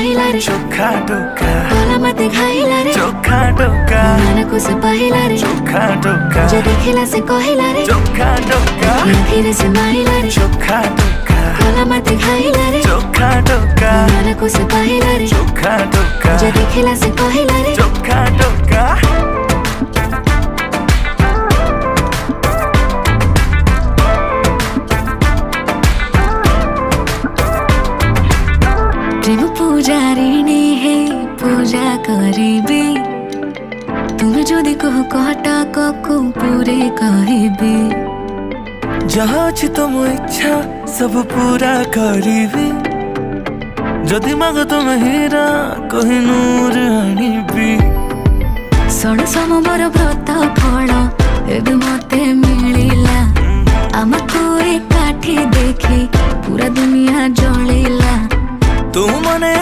କହିଲା ରେ चोखा टोका गला मते खाइला रे चोखा टोका मन को से पहिला रे चोखा टोका जे देखिला से कहला रे चोखा टोका फिर से माइला रे चोखा टोका गला मते खाइला रे चोखा टोका मन को से पहिला रे चोखा टोका जे देखिला से कहला रे चोखा टोका प्रेम पूजारिणी है पूजा करिबी तुम जदि कह कहटा को पूरे कहबी जहाँ अछि तुम इच्छा सब पूरा करिबी जदि माग तुम हीरा कोहिनूर आनिबी षण समर व्रत फल एबे मते मिलिला आमको एकाठी देखी पूरा दुनिया जलिला तू मने